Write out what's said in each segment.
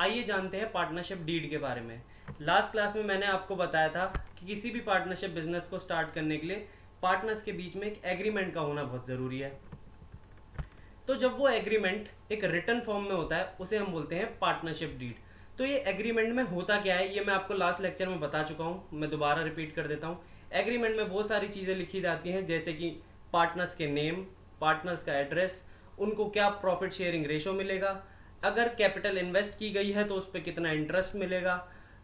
आइए जानते हैं पार्टनरशिप डीड के बारे में। लास्ट क्लास में मैंने आपको बताया था कि किसी भी पार्टनरशिप बिजनेस को स्टार्ट करने के लिए पार्टनर्स के बीच में एक एग्रीमेंट का होना बहुत ज़रूरी है। तो जब वो एग्रीमेंट एक रिटन फॉर्म में होता है उसे हम बोलते हैं पार्टनरशिप डीड। तो ये एग्रीमेंट में होता क्या है ये मैं आपको लास्ट लेक्चर में बता चुका हूँ, मैं दोबारा रिपीट कर देता हूँ। एग्रीमेंट में बहुत सारी चीज़ें लिखी जाती हैं, जैसे कि पार्टनर्स के नेम, पार्टनर्स का एड्रेस, उनको क्या प्रॉफिट शेयरिंग रेशो मिलेगा, अगर कैपिटल इन्वेस्ट की गई है तो उस पर कितना इंटरेस्ट मिलेगा,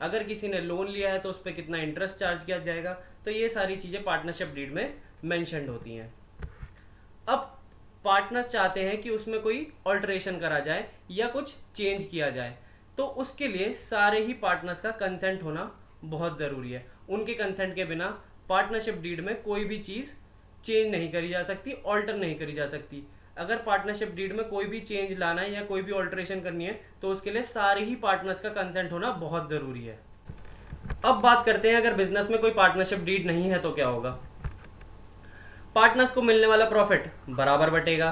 अगर किसी ने लोन लिया है तो उस पर कितना इंटरेस्ट चार्ज किया जाएगा। तो ये सारी चीज़ें पार्टनरशिप डीड में मैंशनड होती हैं। अब पार्टनर्स चाहते हैं कि उसमें कोई ऑल्टरेशन करा जाए या कुछ चेंज किया जाए, तो उसके लिए सारे ही पार्टनर्स का कंसेंट होना बहुत ज़रूरी है। उनके कंसेंट के बिना पार्टनरशिप डीड में कोई भी चीज़ चेंज नहीं करी जा सकती, ऑल्टर नहीं करी जा सकती। अगर पार्टनरशिप डीड में कोई भी चेंज लाना है या कोई भी ऑल्टरेशन करनी है तो उसके लिए सारे ही पार्टनर्स का कंसेंट होना बहुत ज़रूरी है। अब बात करते हैं अगर बिजनेस में कोई पार्टनरशिप डीड नहीं है तो क्या होगा। पार्टनर्स को मिलने वाला प्रॉफिट बराबर बटेगा।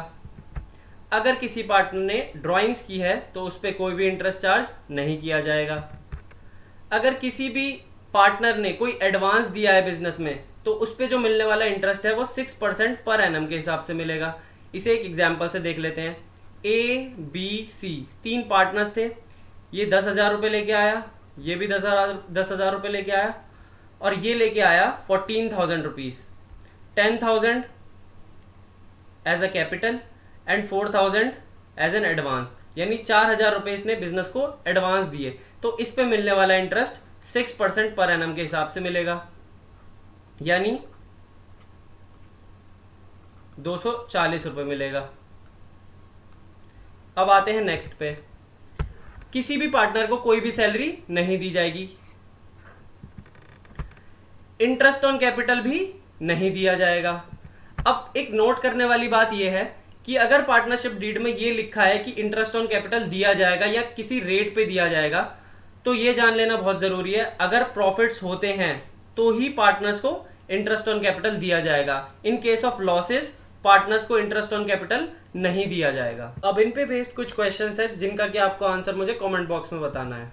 अगर किसी पार्टनर ने ड्राइंग्स की है तो उस पर कोई भी इंटरेस्ट चार्ज नहीं किया जाएगा। अगर किसी भी पार्टनर ने कोई एडवांस दिया है बिजनेस में तो उस पर जो मिलने वाला इंटरेस्ट है वो 6% पर एनम के हिसाब से मिलेगा। इसे एक एग्जाम्पल से देख लेते हैं। ए बी सी 3 पार्टनर्स थे, ये 10,000 रुपये लेके आया, ये भी 10,000 रुपये लेके आया और ये लेके आया 14,000 rupees. 10,000 as a capital and 4,000 as an advance, यानी 4,000 रुपये इसने बिजनेस को एडवांस दिए। तो इस पे मिलने वाला इंटरेस्ट 6% पर एनम के हिसाब से मिलेगा, यानी 240 रुपये मिलेगा। अब आते हैं नेक्स्ट पे। किसी भी पार्टनर को कोई भी सैलरी नहीं दी जाएगी, इंटरेस्ट ऑन कैपिटल भी नहीं दिया जाएगा। अब एक नोट करने वाली बात यह है कि अगर पार्टनरशिप डीड में यह लिखा है कि इंटरेस्ट ऑन कैपिटल दिया जाएगा या किसी रेट पे दिया जाएगा, तो यह जान लेना बहुत जरूरी है अगर प्रॉफिट्स होते हैं तो ही पार्टनर्स को इंटरेस्ट ऑन कैपिटल दिया जाएगा। In case of losses partners को इंटरेस्ट ऑन कैपिटल नहीं दिया जाएगा। अब इन पे बेस्ड कुछ क्वेश्चंस हैं जिनका कि आपको आंसर मुझे कमेंट बॉक्स में बताना है।